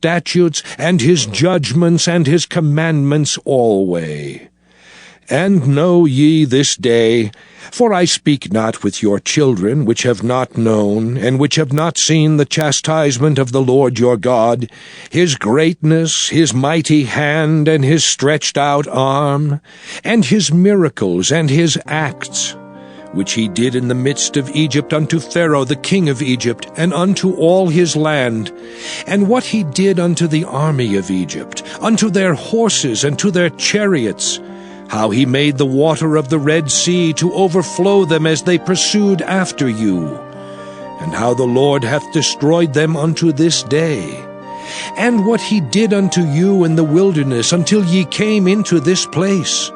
statutes, and his judgments, and his commandments alway. And know ye this day, for I speak not with your children, which have not known, and which have not seen the chastisement of the Lord your God, his greatness, his mighty hand, and his stretched out arm, and his miracles, and his acts, which he did in the midst of Egypt unto Pharaoh the king of Egypt, and unto all his land, and what he did unto the army of Egypt, unto their horses, and to their chariots, how he made the water of the Red Sea to overflow them as they pursued after you, and how the Lord hath destroyed them unto this day, and what he did unto you in the wilderness until ye came into this place,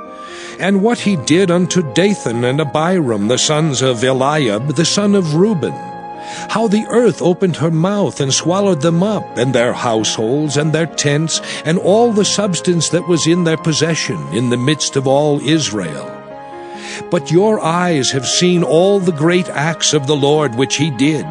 and what he did unto Dathan and Abiram, the sons of Eliab, the son of Reuben, how the earth opened her mouth and swallowed them up, and their households, and their tents, and all the substance that was in their possession, in the midst of all Israel. But your eyes have seen all the great acts of the Lord which he did.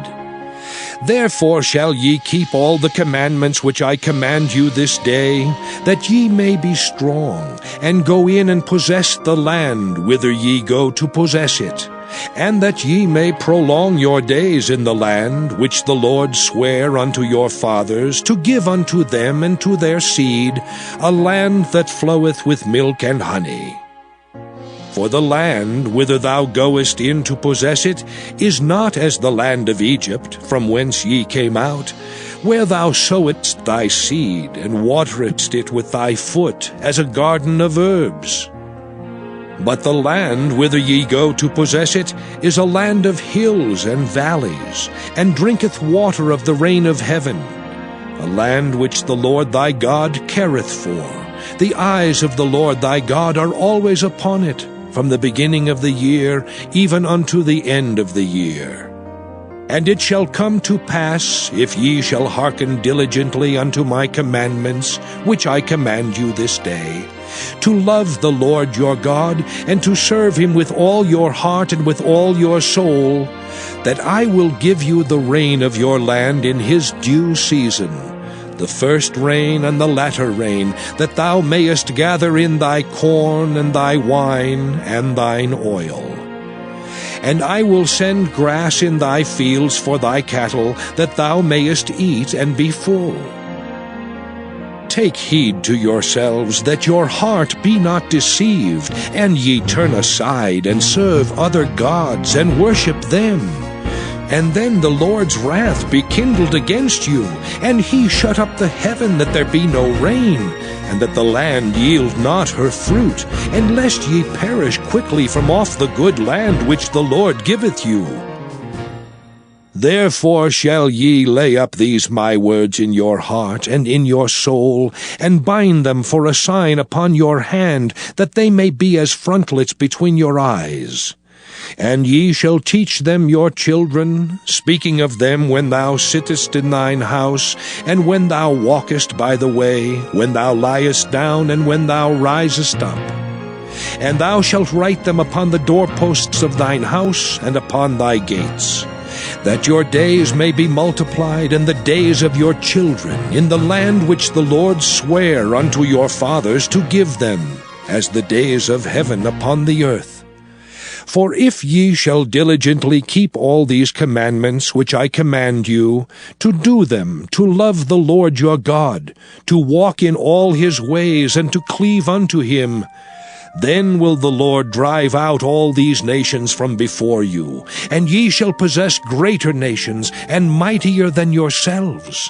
Therefore shall ye keep all the commandments which I command you this day, that ye may be strong, and go in and possess the land whither ye go to possess it, and that ye may prolong your days in the land which the Lord sware unto your fathers, to give unto them and to their seed, a land that floweth with milk and honey. For the land whither thou goest in to possess it is not as the land of Egypt, from whence ye came out, where thou sowedst thy seed, and wateredst it with thy foot, as a garden of herbs. But the land whither ye go to possess it is a land of hills and valleys, and drinketh water of the rain of heaven, a land which the Lord thy God careth for. The eyes of the Lord thy God are always upon it, from the beginning of the year even unto the end of the year. And it shall come to pass, if ye shall hearken diligently unto my commandments, which I command you this day, to love the Lord your God, and to serve him with all your heart and with all your soul, that I will give you the rain of your land in his due season, the first rain and the latter rain, that thou mayest gather in thy corn and thy wine and thine oil. And I will send grass in thy fields for thy cattle, that thou mayest eat and be full. Take heed to yourselves, that your heart be not deceived, and ye turn aside and serve other gods, and worship them. And then the Lord's wrath be kindled against you, and he shut up the heaven that there be no rain, and that the land yield not her fruit, and lest ye perish quickly from off the good land which the Lord giveth you. Therefore shall ye lay up these my words in your heart and in your soul, and bind them for a sign upon your hand, that they may be as frontlets between your eyes. And ye shall teach them your children, speaking of them when thou sittest in thine house, and when thou walkest by the way, when thou liest down, and when thou risest up. And thou shalt write them upon the doorposts of thine house, and upon thy gates, that your days may be multiplied, and the days of your children, in the land which the Lord sware unto your fathers to give them, as the days of heaven upon the earth. For if ye shall diligently keep all these commandments which I command you, to do them, to love the Lord your God, to walk in all his ways, and to cleave unto him, then will the Lord drive out all these nations from before you, and ye shall possess greater nations, and mightier than yourselves.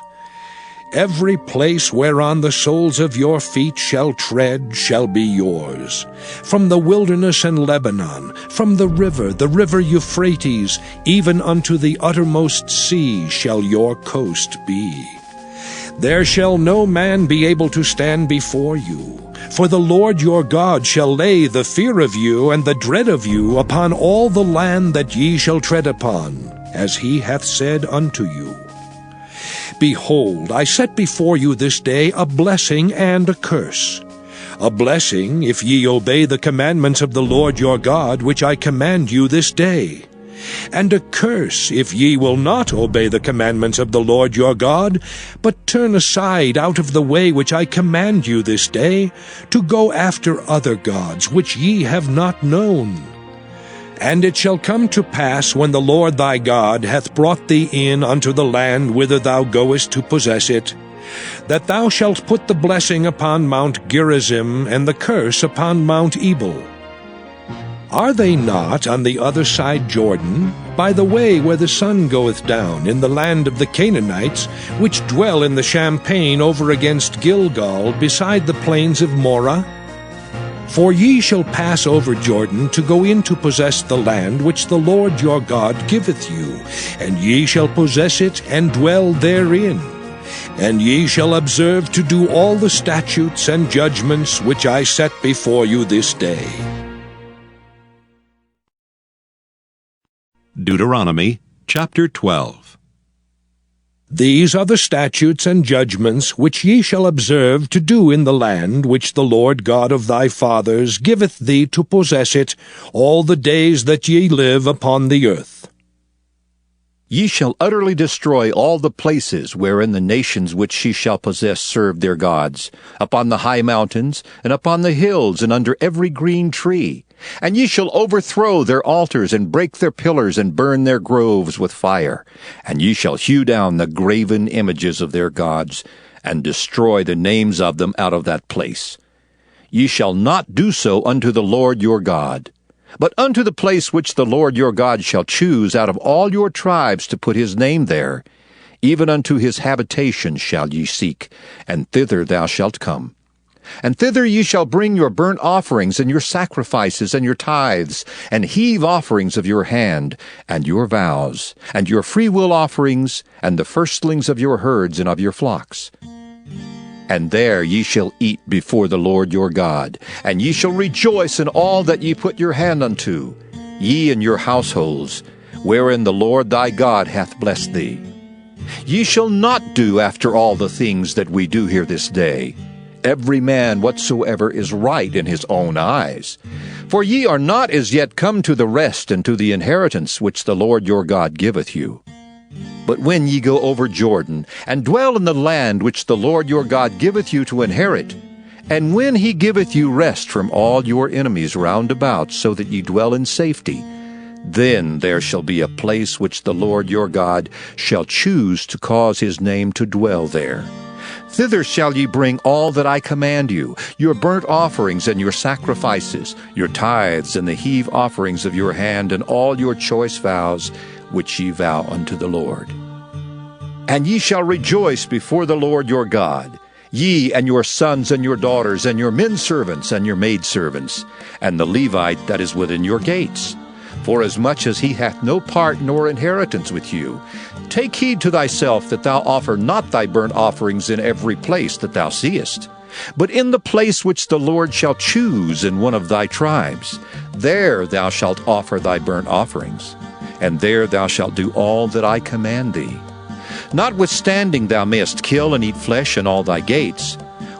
Every place whereon the soles of your feet shall tread shall be yours. From the wilderness and Lebanon, from the river Euphrates, even unto the uttermost sea shall your coast be. There shall no man be able to stand before you, for the Lord your God shall lay the fear of you and the dread of you upon all the land that ye shall tread upon, as he hath said unto you. Behold, I set before you this day a blessing and a curse. A blessing, if ye obey the commandments of the Lord your God, which I command you this day. and a curse if ye will not obey the commandments of the Lord your God, but turn aside out of the way which I command you this day, to go after other gods which ye have not known. And it shall come to pass, when the Lord thy God hath brought thee in unto the land whither thou goest to possess it, that thou shalt put the blessing upon Mount Gerizim, and the curse upon Mount Ebal. Are they not on the other side Jordan, by the way where the sun goeth down, in the land of the Canaanites, which dwell in the champaign over against Gilgal, beside the plains of Morah? For ye shall pass over Jordan to go in to possess the land which the Lord your God giveth you, and ye shall possess it and dwell therein. And ye shall observe to do all the statutes and judgments which I set before you this day. Deuteronomy chapter 12. These are the statutes and judgments which ye shall observe to do in the land which the Lord God of thy fathers giveth thee to possess it all the days that ye live upon the earth. Ye shall utterly destroy all the places wherein the nations which ye shall possess serve their gods, upon the high mountains, and upon the hills, and under every green tree. And ye shall overthrow their altars, and break their pillars, and burn their groves with fire. And ye shall hew down the graven images of their gods, and destroy the names of them out of that place. Ye shall not do so unto the Lord your God. But unto the place which the Lord your God shall choose out of all your tribes to put his name there, even unto his habitation shall ye seek, and thither thou shalt come. And thither ye shall bring your burnt offerings, and your sacrifices, and your tithes, and heave offerings of your hand, and your vows, and your freewill offerings, and the firstlings of your herds and of your flocks. And there ye shall eat before the Lord your God, and ye shall rejoice in all that ye put your hand unto, ye and your households, wherein the Lord thy God hath blessed thee. Ye shall not do after all the things that we do here this day, every man whatsoever is right in his own eyes. For ye are not as yet come to the rest and to the inheritance which the Lord your God giveth you. But when ye go over Jordan, and dwell in the land which the Lord your God giveth you to inherit, and when he giveth you rest from all your enemies round about, so that ye dwell in safety, then there shall be a place which the Lord your God shall choose to cause his name to dwell there. Thither shall ye bring all that I command you, your burnt offerings and your sacrifices, your tithes and the heave offerings of your hand, and all your choice vows, which ye vow unto the Lord. And ye shall rejoice before the Lord your God, ye and your sons and your daughters, and your men servants and your maidservants, and the Levite that is within your gates. Forasmuch as he hath no part nor inheritance with you, take heed to thyself that thou offer not thy burnt offerings in every place that thou seest, but in the place which the Lord shall choose in one of thy tribes. There thou shalt offer thy burnt offerings, and there thou shalt do all that I command thee. Notwithstanding thou mayest kill and eat flesh in all thy gates.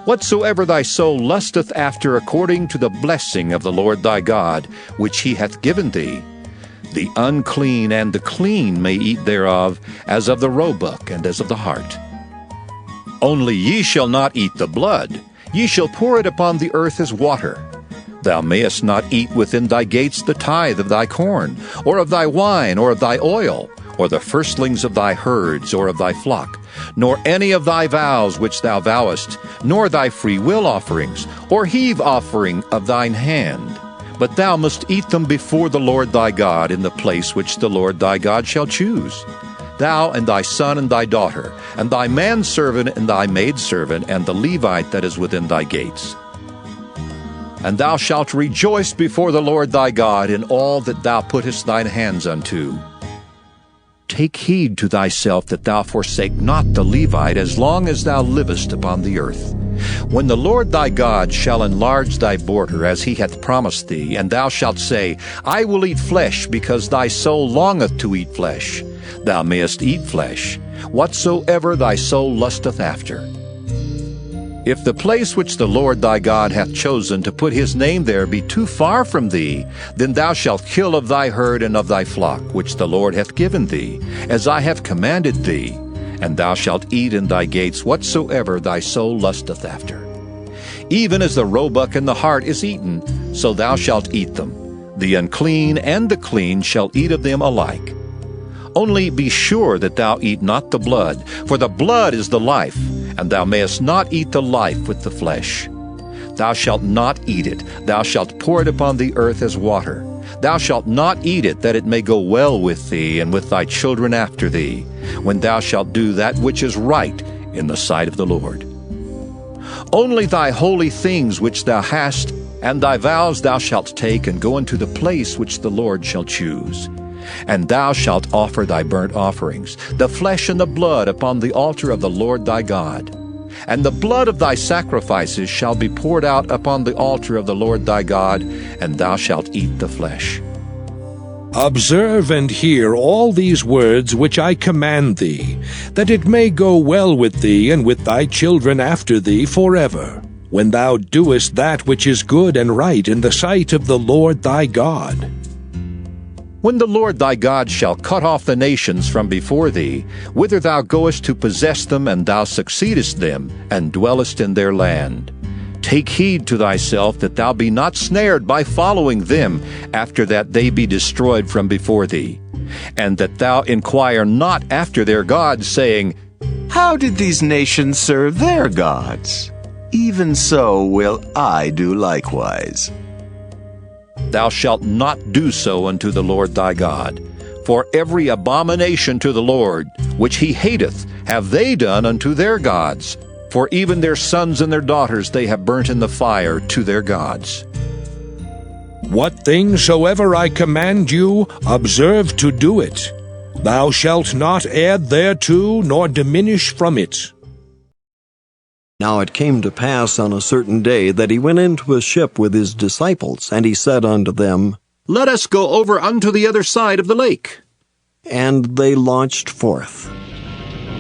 Whatsoever thy soul lusteth after according to the blessing of the Lord thy God, which he hath given thee, the unclean and the clean may eat thereof, as of the roebuck and as of the hart. Only ye shall not eat the blood, ye shall pour it upon the earth as water. Thou mayest not eat within thy gates the tithe of thy corn, or of thy wine, or of thy oil, or the firstlings of thy herds, or of thy flock, nor any of thy vows which thou vowest, nor thy freewill offerings, or heave offering of thine hand. But thou must eat them before the Lord thy God in the place which the Lord thy God shall choose. Thou and thy son and thy daughter, and thy manservant and thy maidservant, and the Levite that is within thy gates. And thou shalt rejoice before the Lord thy God in all that thou puttest thine hands unto. Take heed to thyself that thou forsake not the Levite as long as thou livest upon the earth. When the Lord thy God shall enlarge thy border as he hath promised thee, and thou shalt say, I will eat flesh, because thy soul longeth to eat flesh, thou mayest eat flesh, whatsoever thy soul lusteth after. If the place which the Lord thy God hath chosen to put his name there be too far from thee, then thou shalt kill of thy herd and of thy flock, which the Lord hath given thee, as I have commanded thee, and thou shalt eat in thy gates whatsoever thy soul lusteth after. Even as the roebuck and the hart is eaten, so thou shalt eat them. The unclean and the clean shall eat of them alike. Only be sure that thou eat not the blood, for the blood is the life, and thou mayest not eat the life with the flesh. Thou shalt not eat it, thou shalt pour it upon the earth as water. Thou shalt not eat it, that it may go well with thee and with thy children after thee, when thou shalt do that which is right in the sight of the Lord. Only thy holy things which thou hast, and thy vows thou shalt take, and go into the place which the Lord shall choose. And thou shalt offer thy burnt offerings, the flesh and the blood, upon the altar of the Lord thy God. And the blood of thy sacrifices shall be poured out upon the altar of the Lord thy God, and thou shalt eat the flesh. Observe and hear all these words which I command thee, that it may go well with thee and with thy children after thee forever, when thou doest that which is good and right in the sight of the Lord thy God. When the Lord thy God shall cut off the nations from before thee, whither thou goest to possess them, and thou succeedest them, and dwellest in their land, take heed to thyself that thou be not snared by following them, after that they be destroyed from before thee, and that thou inquire not after their gods, saying, How did these nations serve their gods? Even so will I do likewise. Thou shalt not do so unto the Lord thy God. For every abomination to the Lord, which he hateth, have they done unto their gods. For even their sons and their daughters they have burnt in the fire to their gods. What things soever I command you, observe to do it. Thou shalt not add thereto, nor diminish from it. Now it came to pass on a certain day that he went into a ship with his disciples, and he said unto them, Let us go over unto the other side of the lake. And they launched forth.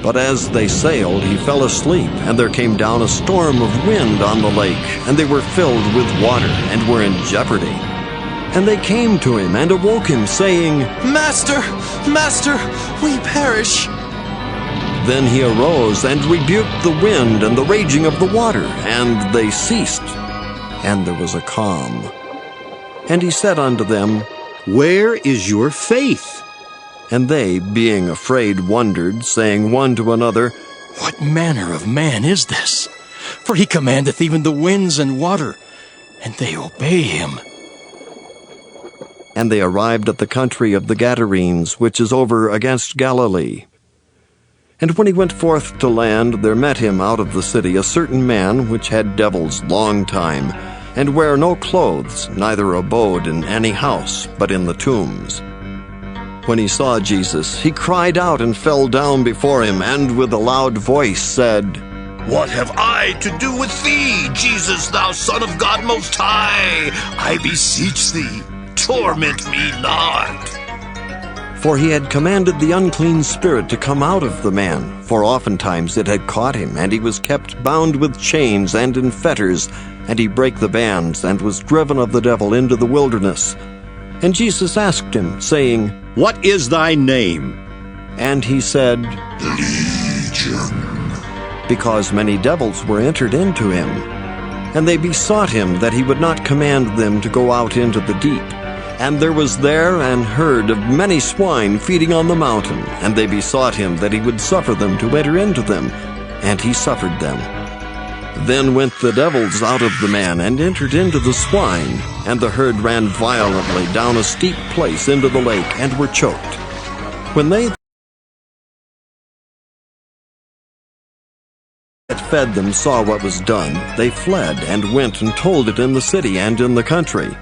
But as they sailed, he fell asleep, and there came down a storm of wind on the lake, and they were filled with water, and were in jeopardy. And they came to him, and awoke him, saying, Master, Master, we perish. Then he arose, and rebuked the wind and the raging of the water, and they ceased. And there was a calm. And he said unto them, Where is your faith? And they, being afraid, wondered, saying one to another, What manner of man is this? For he commandeth even the winds and water, and they obey him. And they arrived at the country of the Gadarenes, which is over against Galilee. And when he went forth to land, there met him out of the city a certain man which had devils long time, and bare no clothes, neither abode in any house, but in the tombs. When he saw Jesus, he cried out and fell down before him, and with a loud voice said, What have I to do with thee, Jesus, thou Son of God Most High? I beseech thee, torment me not. For he had commanded the unclean spirit to come out of the man, for oftentimes it had caught him, and he was kept bound with chains and in fetters, and he brake the bands, and was driven of the devil into the wilderness. And Jesus asked him, saying, What is thy name? And he said, Legion. Because many devils were entered into him. And they besought him that he would not command them to go out into the deep. And there was there an herd of many swine feeding on the mountain, and they besought him that he would suffer them to enter into them. And he suffered them. Then went the devils out of the man, and entered into the swine, and the herd ran violently down a steep place into the lake, and were choked. When they that fed them saw what was done, they fled, and went and told it in the city and in the country.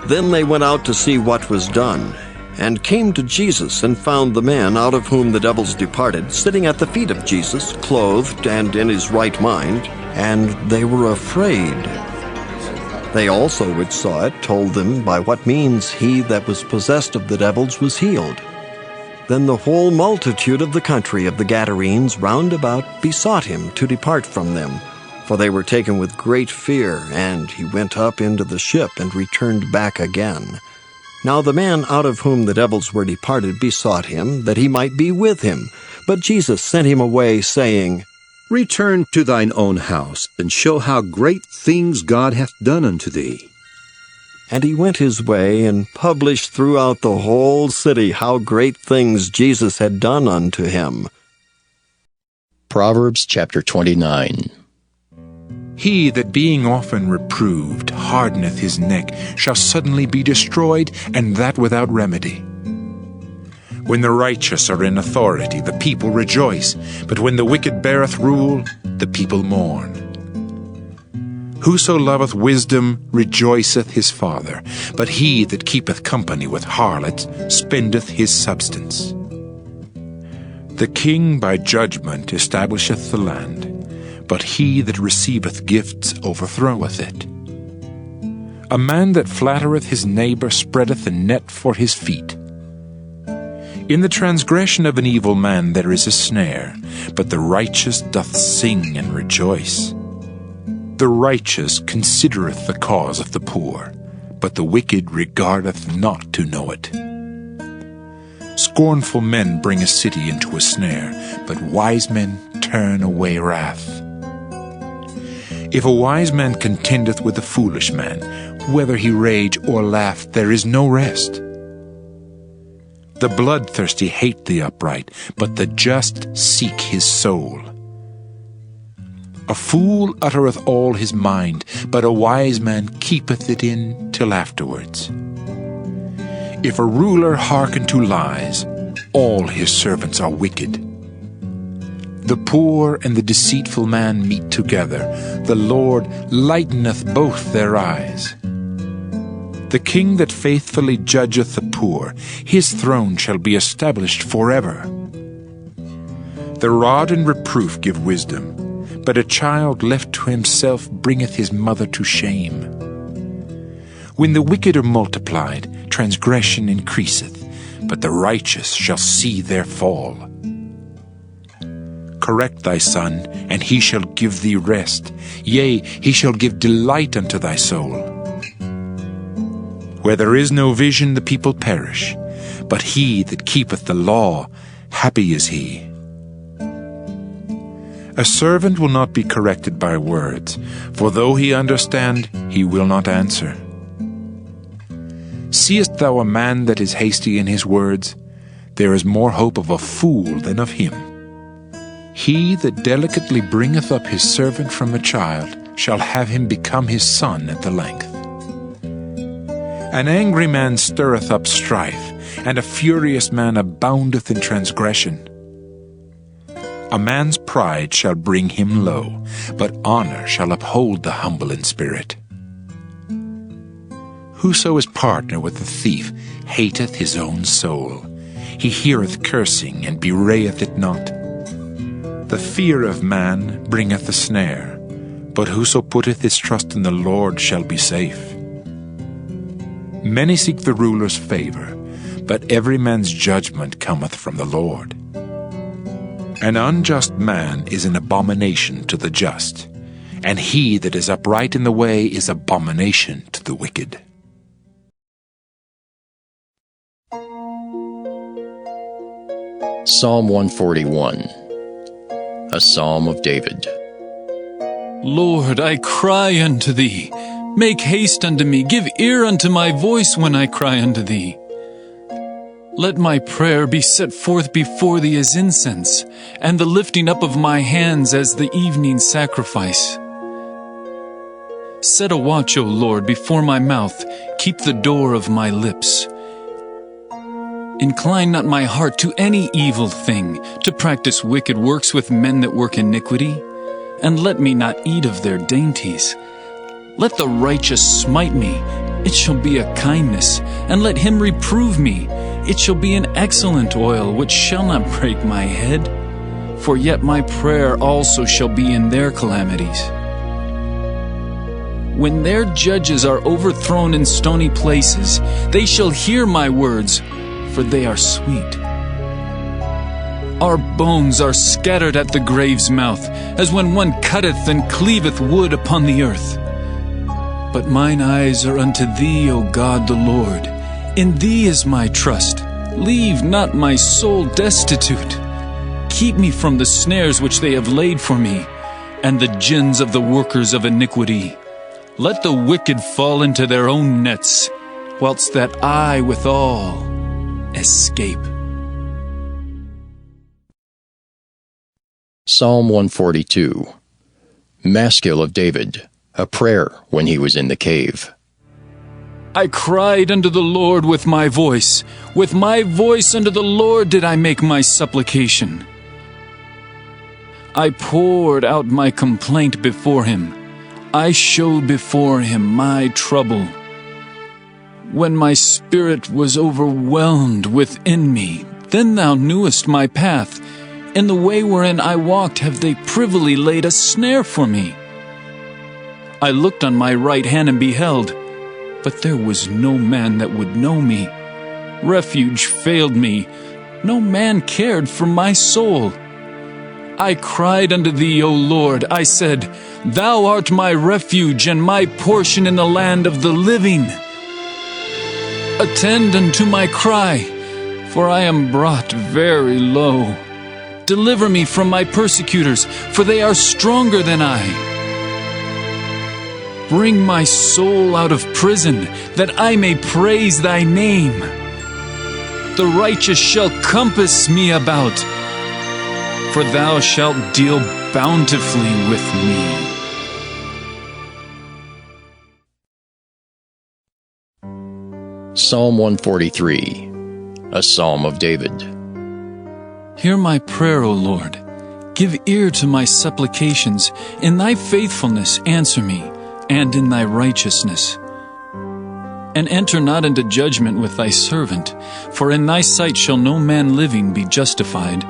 Then they went out to see what was done, and came to Jesus, and found the man out of whom the devils departed, sitting at the feet of Jesus, clothed and in his right mind, and they were afraid. They also which saw it told them by what means he that was possessed of the devils was healed. Then the whole multitude of the country of the Gadarenes round about besought him to depart from them, for they were taken with great fear, and he went up into the ship and returned back again. Now the man out of whom the devils were departed besought him that he might be with him. But Jesus sent him away, saying, Return to thine own house, and show how great things God hath done unto thee. And he went his way, and published throughout the whole city how great things Jesus had done unto him. Proverbs chapter 29. He that being often reproved hardeneth his neck shall suddenly be destroyed, and that without remedy. When the righteous are in authority, the people rejoice, but when the wicked beareth rule, the people mourn. Whoso loveth wisdom rejoiceth his father, but he that keepeth company with harlots spendeth his substance. The king by judgment establisheth the land, but he that receiveth gifts overthroweth it. A man that flattereth his neighbor spreadeth a net for his feet. In the transgression of an evil man there is a snare, but the righteous doth sing and rejoice. The righteous considereth the cause of the poor, but the wicked regardeth not to know it. Scornful men bring a city into a snare, but wise men turn away wrath. If a wise man contendeth with a foolish man, whether he rage or laugh, there is no rest. The bloodthirsty hate the upright, but the just seek his soul. A fool uttereth all his mind, but a wise man keepeth it in till afterwards. If a ruler hearken to lies, all his servants are wicked. The poor and the deceitful man meet together. The Lord lighteneth both their eyes. The king that faithfully judgeth the poor, his throne shall be established forever. The rod and reproof give wisdom, but a child left to himself bringeth his mother to shame. When the wicked are multiplied, transgression increaseth, but the righteous shall see their fall. Correct thy son, and he shall give thee rest. Yea, he shall give delight unto thy soul. Where there is no vision, the people perish, but he that keepeth the law, happy is he. A servant will not be corrected by words, for though he understand, he will not answer. Seest thou a man that is hasty in his words? There is more hope of a fool than of him. He that delicately bringeth up his servant from a child shall have him become his son at the length. An angry man stirreth up strife, and a furious man aboundeth in transgression. A man's pride shall bring him low, but honor shall uphold the humble in spirit. Whoso is partner with the thief hateth his own soul. He heareth cursing, and bewrayeth it not. The fear of man bringeth a snare, but whoso putteth his trust in the Lord shall be safe. Many seek the ruler's favor, but every man's judgment cometh from the Lord. An unjust man is an abomination to the just, and he that is upright in the way is abomination to the wicked. Psalm 141, a psalm of David. Lord, I cry unto thee. Make haste unto me. Give ear unto my voice when I cry unto thee. Let my prayer be set forth before thee as incense, and the lifting up of my hands as the evening sacrifice. Set a watch, O Lord, before my mouth. Keep the door of my lips. Incline not my heart to any evil thing, to practice wicked works with men that work iniquity, and let me not eat of their dainties. Let the righteous smite me, it shall be a kindness, and let him reprove me, it shall be an excellent oil, which shall not break my head. For yet my prayer also shall be in their calamities. When their judges are overthrown in stony places, they shall hear my words, for they are sweet. Our bones are scattered at the grave's mouth, as when one cutteth and cleaveth wood upon the earth. But mine eyes are unto thee, O God the Lord. In thee is my trust. Leave not my soul destitute. Keep me from the snares which they have laid for me, and the gins of the workers of iniquity. Let the wicked fall into their own nets, whilst that I withal escape. Psalm 142. Maskil of David, a prayer when he was in the cave. I cried unto the Lord with my voice unto the Lord did I make my supplication. I poured out my complaint before him. I showed before him my trouble. When my spirit was overwhelmed within me, then thou knewest my path. In the way wherein I walked have they privily laid a snare for me. I looked on my right hand and beheld, but there was no man that would know me. Refuge failed me. No man cared for my soul. I cried unto thee, O Lord. I said, Thou art my refuge and my portion in the land of the living. Attend unto my cry, for I am brought very low. Deliver me from my persecutors, for they are stronger than I. Bring my soul out of prison, that I may praise thy name. The righteous shall compass me about, for thou shalt deal bountifully with me. Psalm 143, a psalm of David. Hear my prayer, O Lord. Give ear to my supplications. In thy faithfulness answer me, and in thy righteousness. And enter not into judgment with thy servant, for in thy sight shall no man living be justified.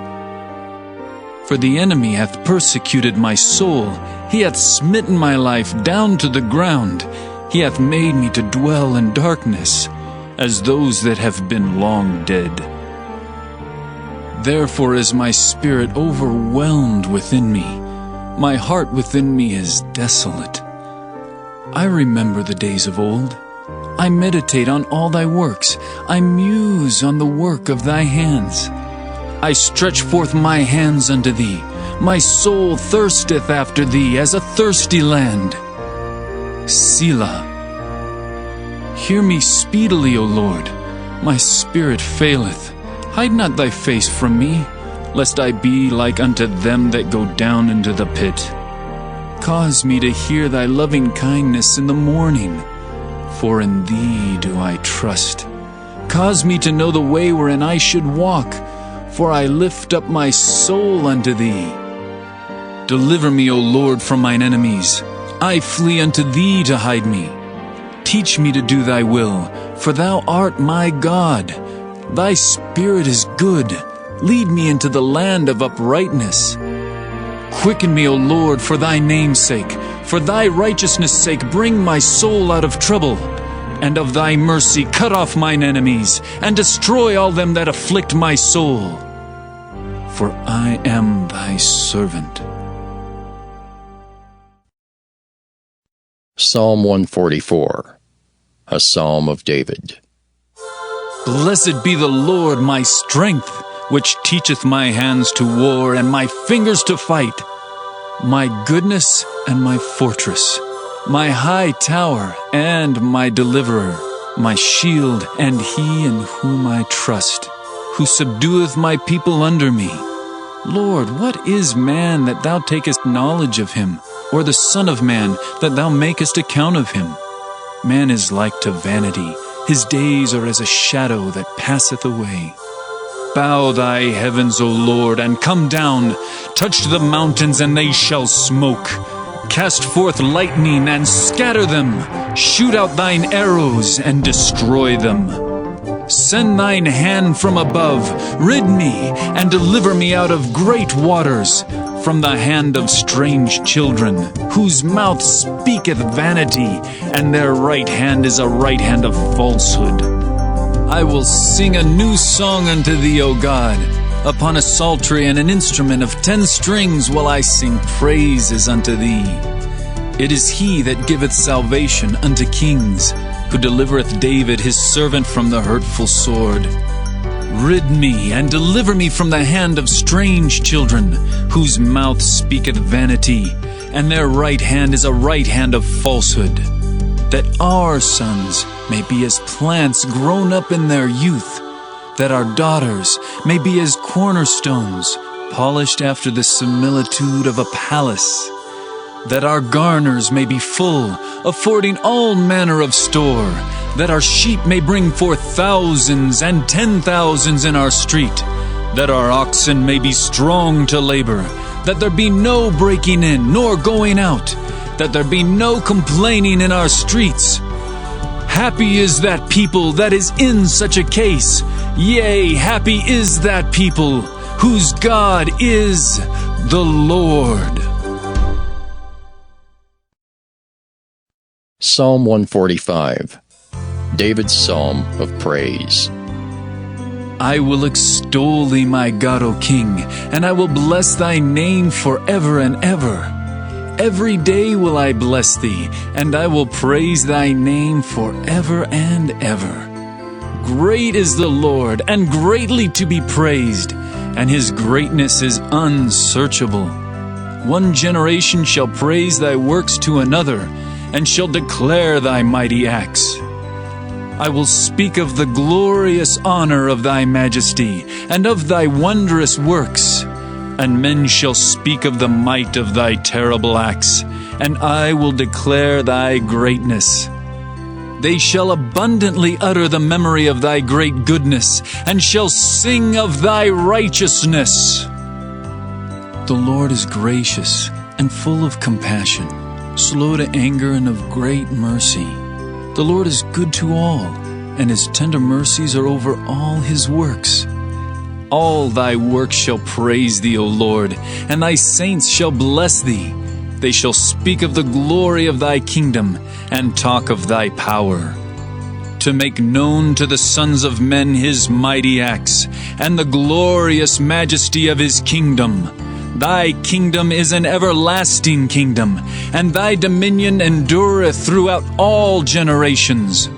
For the enemy hath persecuted my soul. He hath smitten my life down to the ground. He hath made me to dwell in darkness, as those that have been long dead. Therefore is my spirit overwhelmed within me. My heart within me is desolate. I remember the days of old. I meditate on all thy works. I muse on the work of thy hands. I stretch forth my hands unto thee. My soul thirsteth after thee as a thirsty land. Selah. Hear me speedily, O Lord. My spirit faileth. Hide not thy face from me, lest I be like unto them that go down into the pit. Cause me to hear thy loving kindness in the morning, for in thee do I trust. Cause me to know the way wherein I should walk, for I lift up my soul unto thee. Deliver me, O Lord, from mine enemies. I flee unto thee to hide me. Teach me to do thy will, for thou art my God. Thy spirit is good. Lead me into the land of uprightness. Quicken me, O Lord, for thy name's sake. For thy righteousness' sake, bring my soul out of trouble. And of thy mercy, cut off mine enemies, and destroy all them that afflict my soul. For I am thy servant. Psalm 144, a psalm of David. Blessed be the Lord my strength, which teacheth my hands to war and my fingers to fight, my goodness and my fortress, my high tower and my deliverer, my shield and he in whom I trust, who subdueth my people under me. Lord, what is man that thou takest knowledge of him, or the son of man that thou makest account of him? Man is like to vanity. His days are as a shadow that passeth away. Bow thy heavens, O Lord, and come down. Touch the mountains, and they shall smoke. Cast forth lightning, and scatter them. Shoot out thine arrows, and destroy them. Send thine hand from above. Rid me, and deliver me out of great waters, from the hand of strange children, whose mouth speaketh vanity, and their right hand is a right hand of falsehood. I will sing a new song unto thee, O God. Upon a psaltery and an instrument of 10 strings will I sing praises unto thee. It is he that giveth salvation unto kings, who delivereth David his servant from the hurtful sword. Rid me and deliver me from the hand of strange children, whose mouth speaketh vanity, and their right hand is a right hand of falsehood, that our sons may be as plants grown up in their youth, that our daughters may be as cornerstones, polished after the similitude of a palace, that our garners may be full, affording all manner of store, that our sheep may bring forth thousands and 10,000s in our street, that our oxen may be strong to labor, that there be no breaking in nor going out, that there be no complaining in our streets. Happy is that people that is in such a case. Yea, happy is that people whose God is the Lord. Psalm 145, David's Psalm of Praise. I will extol thee, my God, O King, and I will bless thy name forever and ever. Every day will I bless thee, and I will praise thy name forever and ever. Great is the Lord, and greatly to be praised, and his greatness is unsearchable. One generation shall praise thy works to another, and shall declare thy mighty acts. I will speak of the glorious honor of thy majesty, and of thy wondrous works. And men shall speak of the might of thy terrible acts, and I will declare thy greatness. They shall abundantly utter the memory of thy great goodness, and shall sing of thy righteousness. The Lord is gracious and full of compassion, slow to anger and of great mercy. The Lord is good to all, and his tender mercies are over all his works. All thy works shall praise thee, O Lord, and thy saints shall bless thee. They shall speak of the glory of thy kingdom, and talk of thy power, to make known to the sons of men his mighty acts, and the glorious majesty of his kingdom. Thy kingdom is an everlasting kingdom, and thy dominion endureth throughout all generations.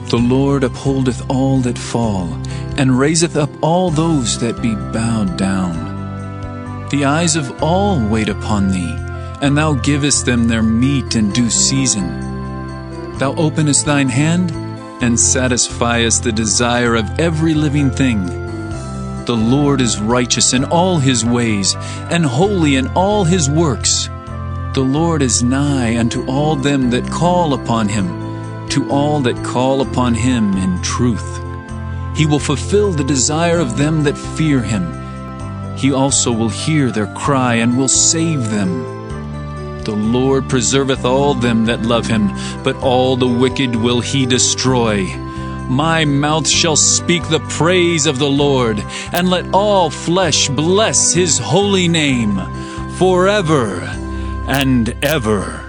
The Lord upholdeth all that fall, and raiseth up all those that be bowed down. The eyes of all wait upon thee, and thou givest them their meat in due season. Thou openest thine hand, and satisfiest the desire of every living thing. The Lord is righteous in all his ways, and holy in all his works. The Lord is nigh unto all them that call upon him, to all that call upon him in truth. He will fulfill the desire of them that fear him. He also will hear their cry, and will save them. The Lord preserveth all them that love him, but all the wicked will he destroy. My mouth shall speak the praise of the Lord, and let all flesh bless his holy name, forever and ever.